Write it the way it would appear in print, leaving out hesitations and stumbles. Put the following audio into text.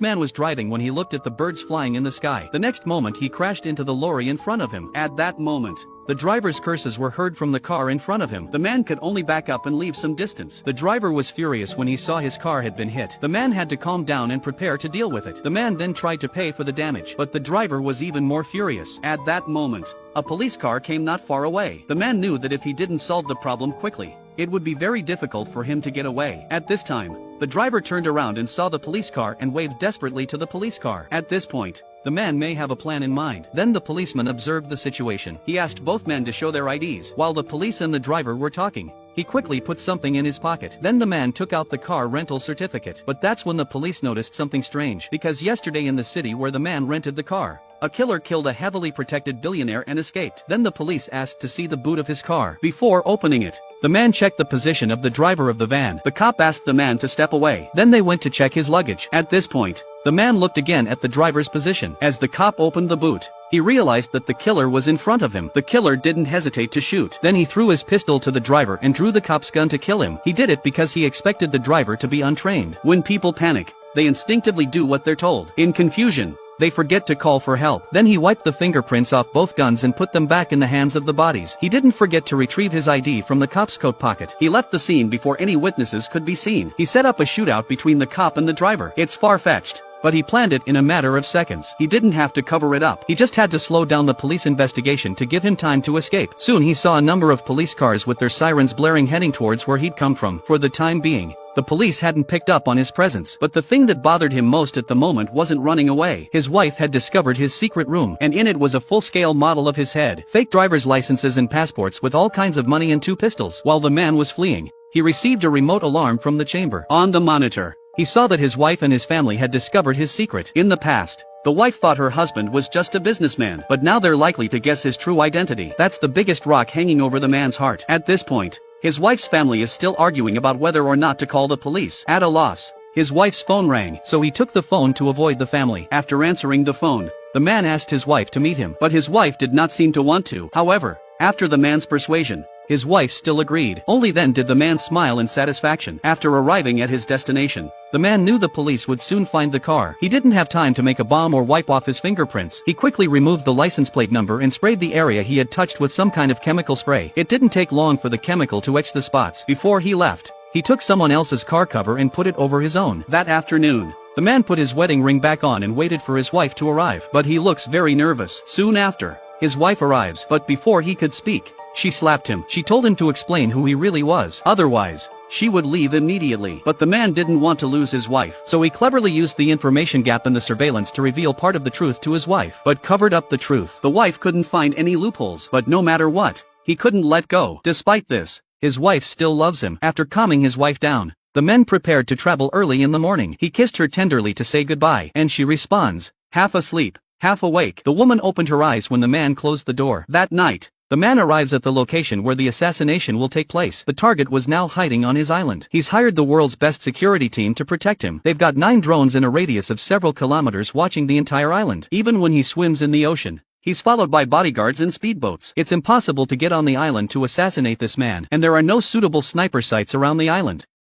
This man was driving when he looked at the birds flying in the sky. The next moment he crashed into the lorry in front of him. At that moment, the driver's curses were heard from the car in front of him. The man could only back up and leave some distance. The driver was furious when he saw his car had been hit. The man had to calm down and prepare to deal with it. The man then tried to pay for the damage, but the driver was even more furious. At that moment, a police car came not far away. The man knew that if he didn't solve the problem quickly, it would be very difficult for him to get away. At this time, the driver turned around and saw the police car and waved desperately to the police car. At this point, the man may have a plan in mind. Then the policeman observed the situation. He asked both men to show their IDs. While the police and the driver were talking, he quickly put something in his pocket. Then the man took out the car rental certificate. But that's when the police noticed something strange, because yesterday in the city where the man rented the car, a killer killed a heavily protected billionaire and escaped. Then the police asked to see the boot of his car. Before opening it, the man checked the position of the driver of the van. The cop asked the man to step away. Then they went to check his luggage. At this point, the man looked again at the driver's position. As the cop opened the boot, he realized that the killer was in front of him. The killer didn't hesitate to shoot. Then he threw his pistol to the driver and drew the cop's gun to kill him. He did it because he expected the driver to be untrained. When people panic, they instinctively do what they're told. In confusion, they forget to call for help. Then he wiped the fingerprints off both guns and put them back in the hands of the bodies. He didn't forget to retrieve his ID from the cop's coat pocket. He left the scene before any witnesses could be seen. He set up a shootout between the cop and the driver. It's far-fetched, but he planned it in a matter of seconds. He didn't have to cover it up. He just had to slow down the police investigation to give him time to escape. Soon he saw a number of police cars with their sirens blaring heading towards where he'd come from. For the time being, the police hadn't picked up on his presence. But the thing that bothered him most at the moment wasn't running away. His wife had discovered his secret room, and in it was a full-scale model of his head, fake driver's licenses and passports with all kinds of money and 2 pistols. While the man was fleeing, he received a remote alarm from the chamber. On the monitor, he saw that his wife and his family had discovered his secret. In the past, the wife thought her husband was just a businessman, but now they're likely to guess his true identity. That's the biggest rock hanging over the man's heart. At this point, his wife's family is still arguing about whether or not to call the police. At a loss, his wife's phone rang, so he took the phone to avoid the family. After answering the phone, the man asked his wife to meet him, but his wife did not seem to want to. However, after the man's persuasion, his wife still agreed. Only then did the man smile in satisfaction. After arriving at his destination, the man knew the police would soon find the car. He didn't have time to make a bomb or wipe off his fingerprints. He quickly removed the license plate number and sprayed the area he had touched with some kind of chemical spray. It didn't take long for the chemical to etch the spots. Before he left, he took someone else's car cover and put it over his own. That afternoon, the man put his wedding ring back on and waited for his wife to arrive. But he looks very nervous. Soon after, his wife arrives, but before he could speak, she slapped him. She told him to explain who he really was. Otherwise, she would leave immediately. But the man didn't want to lose his wife, so he cleverly used the information gap in the surveillance to reveal part of the truth to his wife, but covered up the truth. The wife couldn't find any loopholes, but no matter what, he couldn't let go. Despite this, his wife still loves him. After calming his wife down, the man prepared to travel early in the morning. He kissed her tenderly to say goodbye, and she responds, half asleep, half awake. The woman opened her eyes when the man closed the door. That night, the man arrives at the location where the assassination will take place. The target was now hiding on his island. He's hired the world's best security team to protect him. They've got 9 drones in a radius of several kilometers watching the entire island. Even when he swims in the ocean, he's followed by bodyguards and speedboats. It's impossible to get on the island to assassinate this man, and there are no suitable sniper sites around the island.